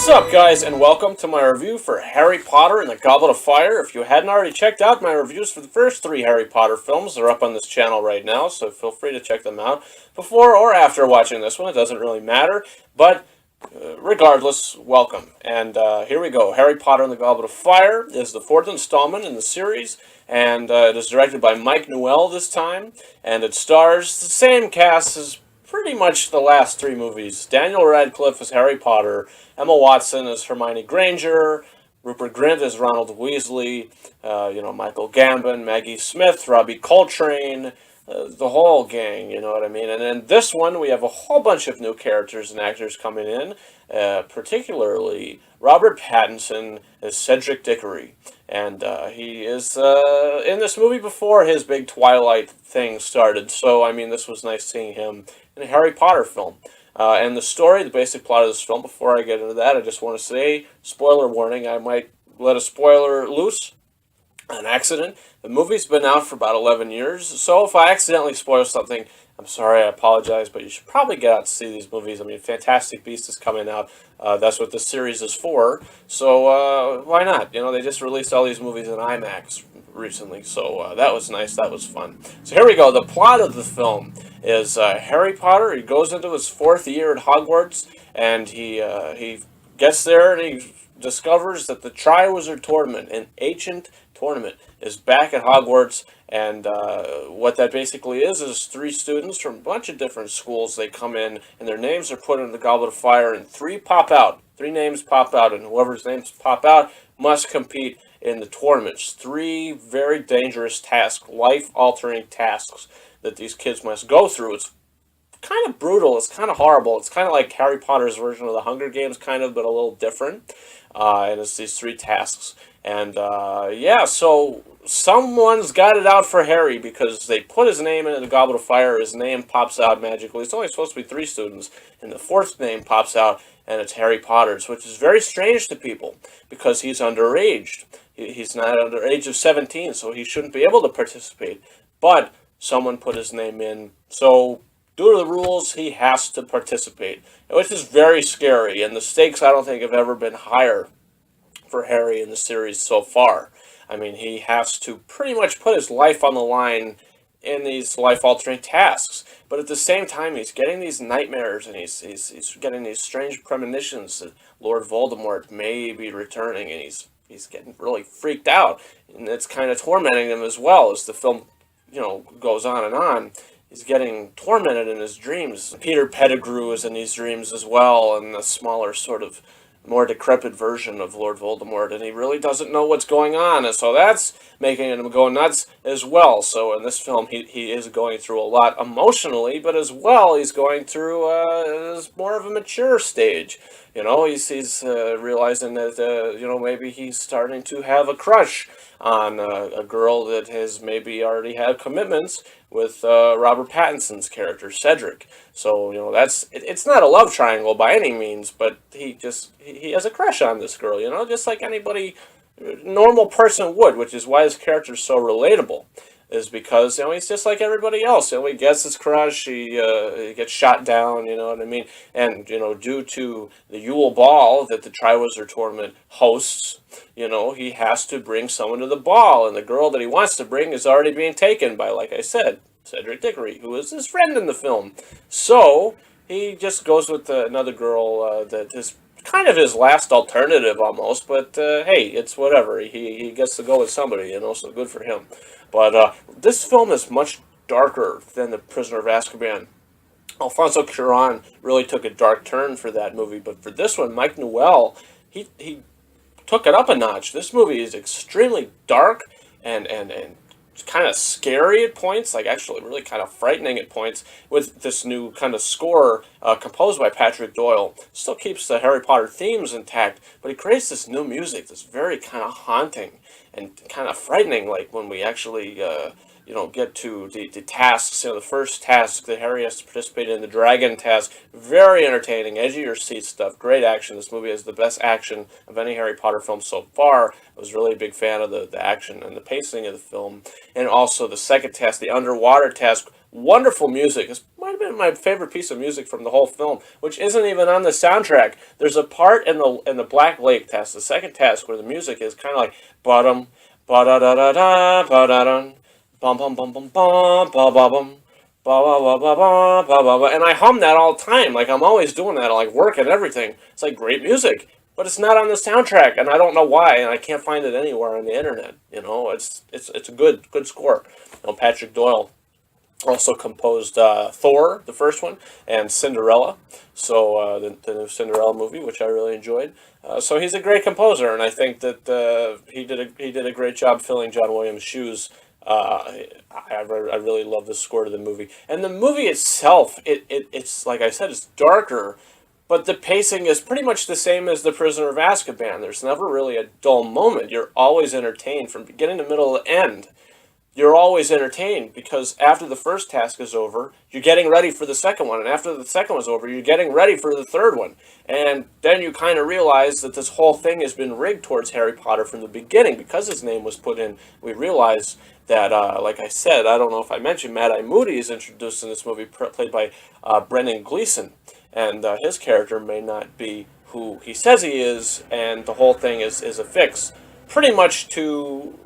What's up, guys, and welcome to my review for Harry Potter and the Goblet of Fire. If you hadn't already checked out my reviews for the first three Harry Potter films, they're up on this channel right now, so feel free to check them out before or after watching this one. It doesn't really matter, but regardless, welcome. And here we go. Harry Potter and the Goblet of Fire is the fourth installment in the series, and it is directed by Mike Newell this time, and it stars the same cast as pretty much the last three movies. Daniel Radcliffe as Harry Potter, Emma Watson as Hermione Granger, Rupert Grint as Ronald Weasley, Michael Gambon, Maggie Smith, Robbie Coltrane, the whole gang, you know what I mean? And in this one, we have a whole bunch of new characters and actors coming in, particularly Robert Pattinson as Cedric Diggory. And he is in this movie before his big Twilight thing started, so, I mean, this was nice seeing him in a Harry Potter film. And the story, the basic plot of this film, before I get into that, I just want to say, spoiler warning, I might let a spoiler loose on accident. The movie's been out for about 11 years, so if I accidentally spoil something, I'm sorry, I apologize, but you should probably get out to see these movies. I mean, Fantastic Beasts is coming out. That's what this series is for, so why not? You know, they just released all these movies in IMAX recently, so that was nice, that was fun. So here we go. The plot of the film is Harry Potter. He goes into his fourth year at Hogwarts, and he gets there and he discovers that the Triwizard Tournament, an ancient tournament, is back at Hogwarts. And what that basically is three students from a bunch of different schools. They come in, and their names are put in the Goblet of Fire, and three pop out. Three names pop out, and whoever's names pop out must compete in the tournaments. Three very dangerous tasks, life-altering tasks that these kids must go through. It's kind of brutal. It's kind of horrible. It's kind of like Harry Potter's version of the Hunger Games, kind of, but a little different. And it's these three tasks. And, so someone's got it out for Harry because they put his name into the Goblet of Fire. His name pops out magically. It's only supposed to be three students, and the fourth name pops out, and it's Harry Potter's, which is very strange to people because he's underage. He's not under age of 17, so he shouldn't be able to participate. But someone put his name in, so due to the rules, he has to participate, which is very scary, and the stakes I don't think have ever been higher for Harry in the series so far. I mean, he has to pretty much put his life on the line in these life-altering tasks, but at the same time, he's getting these nightmares, and he's getting these strange premonitions that Lord Voldemort may be returning, and he's getting really freaked out, and it's kind of tormenting him as well as the film, goes on and on. He's getting tormented in his dreams. Peter Pettigrew is in these dreams as well, and a smaller sort of more decrepit version of Lord Voldemort, and he really doesn't know what's going on, and so that's making him go nuts as well. So in this film, he is going through a lot emotionally, but as well, he's going through more of a mature stage. He's realizing that, maybe he's starting to have a crush on a girl that has maybe already had commitments with Robert Pattinson's character, Cedric. So, it's not a love triangle by any means, but he has a crush on this girl, just like anybody, normal person would, which is why his character is so relatable, is because, he's just like everybody else. He gets his crush, he gets shot down, you know what I mean? And, due to the Yule Ball that the Triwizard Tournament hosts, he has to bring someone to the ball, and the girl that he wants to bring is already being taken by, like I said, Cedric Diggory, who is his friend in the film. So, he just goes with another girl that is kind of his last alternative almost, but hey, it's whatever. He gets to go with somebody, so good for him. But this film is much darker than The Prisoner of Azkaban. Alfonso Cuarón really took a dark turn for that movie, but for this one, Mike Newell, he took it up a notch. This movie is extremely dark and kind of scary at points, like actually really kind of frightening at points, with this new kind of score composed by Patrick Doyle. Still keeps the Harry Potter themes intact, but he creates this new music that's very kind of haunting and kind of frightening, like when we actually get to the tasks. The first task that Harry has to participate in, the dragon task, very entertaining, edge of your seat stuff, great action. This movie has the best action of any Harry Potter film so far. I was really a big fan of the action and the pacing of the film. And also the second task, the underwater task, Wonderful music. This might have been my favorite piece of music from the whole film, which isn't even on the soundtrack. There's a part in the Black Lake task, the second task, where the music is kind of like bottom, ba da da da da, ba da dum, bum bum bum bum bum, ba ba bum. Ba ba ba ba ba ba ba ba, and I hum that all the time. Like I'm always doing that, like work and everything. It's like great music, but it's not on the soundtrack, and I don't know why, and I can't find it anywhere on the internet. It's a good score. Patrick Doyle also composed Thor, the first one, and Cinderella. So the new Cinderella movie, which I really enjoyed. So he's a great composer, and I think that he did a great job filling John Williams' shoes. I really love the score to the movie, and the movie itself. It's like I said, it's darker, but the pacing is pretty much the same as The Prisoner of Azkaban. There's never really a dull moment. You're always entertained from beginning to middle to end. You're always entertained because after the first task is over, you're getting ready for the second one, and after the second one's over, you're getting ready for the third one. And then you kind of realize that this whole thing has been rigged towards Harry Potter from the beginning because his name was put in. We realize that, like I said, I don't know if I mentioned, Mad-Eye Moody is introduced in this movie, played by Brendan Gleeson, and his character may not be who he says he is, and the whole thing is a fix, pretty much to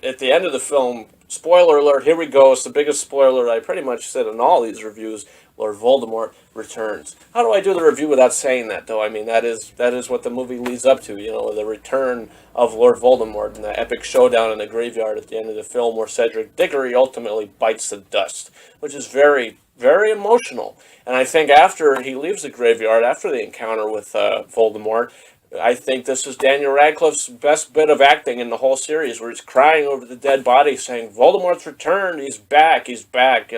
at the end of the film, spoiler alert, here we go. It's the biggest spoiler I pretty much said in all these reviews. Lord Voldemort returns. How do I do the review without saying that, though? I mean, that is what the movie leads up to, the return of Lord Voldemort and the epic showdown in the graveyard at the end of the film where Cedric Diggory ultimately bites the dust, which is very, very emotional. And I think after he leaves the graveyard, after the encounter with Voldemort, I think this is Daniel Radcliffe's best bit of acting in the whole series, where he's crying over the dead body, saying, "Voldemort's returned. He's back. He's back."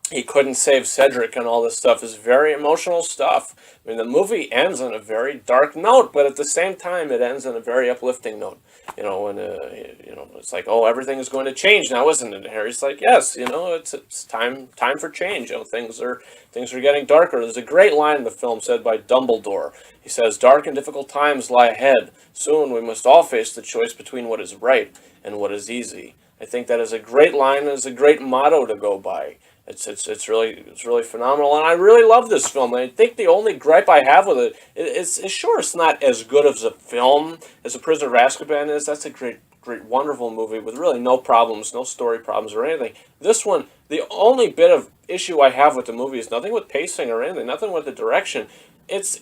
He couldn't save Cedric, and all this stuff is very emotional stuff. I mean, the movie ends on a very dark note, but at the same time, it ends on a very uplifting note. It's like, oh, everything is going to change now, isn't it? And Harry's like, yes, it's time for change. Things are getting darker. There's a great line in the film said by Dumbledore. He says, "Dark and difficult times lie ahead. Soon we must all face the choice between what is right and what is easy." I think that is a great line and is a great motto to go by. It's really phenomenal, and I really love this film. And I think the only gripe I have with it is sure it's not as good as a film as The Prisoner of Azkaban is. That's a great, wonderful movie with really no problems, no story problems or anything. This one, the only bit of issue I have with the movie is nothing with pacing or anything, nothing with the direction. It's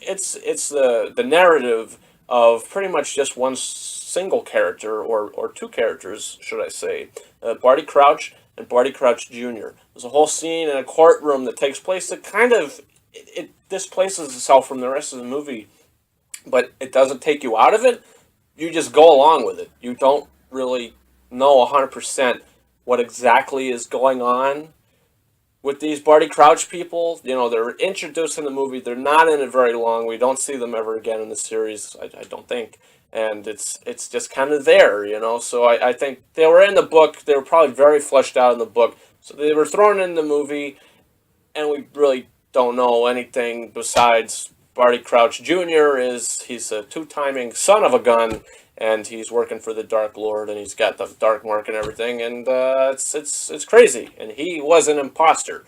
the narrative of pretty much just one single character or two characters, should I say, Barty Crouch and Barty Crouch Jr. There's a whole scene in a courtroom that takes place that kind of it displaces itself from the rest of the movie, but it doesn't take you out of it. You just go along with it. You don't really know 100% what exactly is going on with these Barty Crouch people. They're introduced in the movie. They're not in it very long. We don't see them ever again in the series, I don't think. And it's just kind of there, So I think they were in the book. They were probably very fleshed out in the book. So they were thrown in the movie, and we really don't know anything besides Barty Crouch Jr. He's a two-timing son of a gun, and he's working for the Dark Lord, and he's got the dark mark and everything, and it's crazy. And he was an imposter.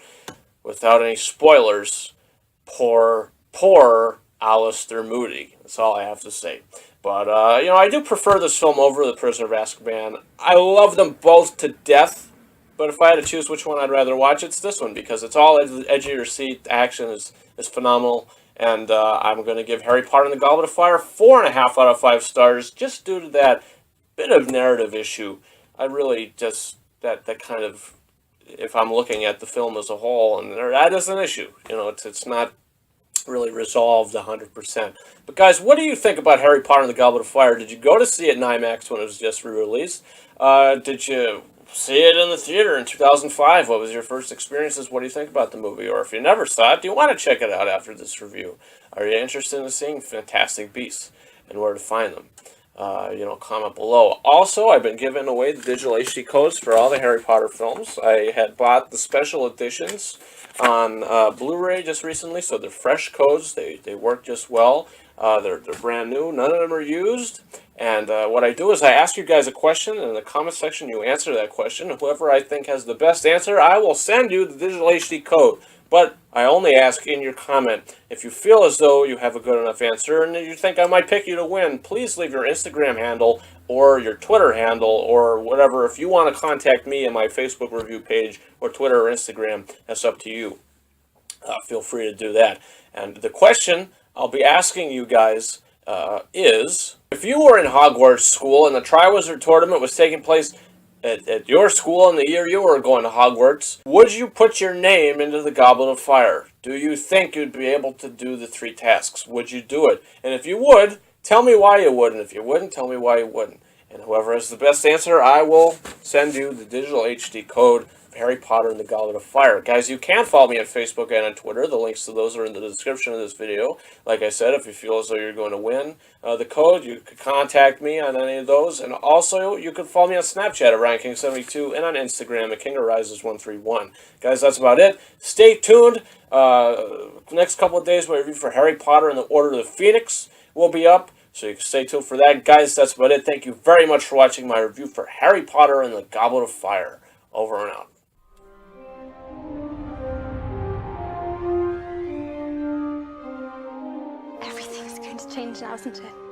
Without any spoilers, poor Alistair Moody. That's all I have to say. But, I do prefer this film over The Prisoner of Azkaban. I love them both to death, but if I had to choose which one I'd rather watch, it's this one, because it's all edge of your seat. The action is phenomenal, and I'm going to give Harry Potter and the Goblet of Fire 4.5 out of 5 stars, just due to that bit of narrative issue. I really just, that kind of, if I'm looking at the film as a whole, and that is an issue. It's not really resolved 100%. But guys, what do you think about Harry Potter and the Goblet of Fire? Did you go to see it in IMAX when it was just re-released? Did you see it in the theater in 2005? What was your first experiences? What do you think about the movie? Or if you never saw it, do you want to check it out after this review? Are you interested in seeing Fantastic Beasts and where to find them? Comment below. Also, I've been giving away the digital HD codes for all the Harry Potter films. I had bought the special editions on Blu-ray just recently, so they're fresh codes. They work just well. They're brand new. None of them are used, And what I do is I ask you guys a question, and in the comment section you answer that question. Whoever I think has the best answer, I will send you the digital HD code. But I only ask in your comment. If you feel as though you have a good enough answer and you think I might pick you to win, please leave your Instagram handle or your Twitter handle or whatever. If you want to contact me on my Facebook review page or Twitter or Instagram, that's up to you. Feel free to do that. And the question I'll be asking you guys is, if you were in Hogwarts school and the Triwizard Tournament was taking place at your school in the year you were going to Hogwarts, would you put your name into the Goblet of Fire? Do you think you'd be able to do the 3 tasks? Would you do it? And if you would, tell me why you would. And if you wouldn't, tell me why you wouldn't. And whoever has the best answer, I will send you the digital HD code of Harry Potter and the Goblet of Fire. Guys, you can follow me on Facebook and on Twitter. The links to those are in the description of this video. Like I said, if you feel as though you're going to win the code, you could contact me on any of those. And also, you can follow me on Snapchat at RyanKing72 and on Instagram at KingOfRises131. Guys, that's about it. Stay tuned. Next couple of days, my review for Harry Potter and the Order of the Phoenix will be up. So you can stay tuned for that. Guys, that's about it. Thank you very much for watching my review for Harry Potter and the Goblet of Fire. Over and out. Everything's going to change now, isn't it?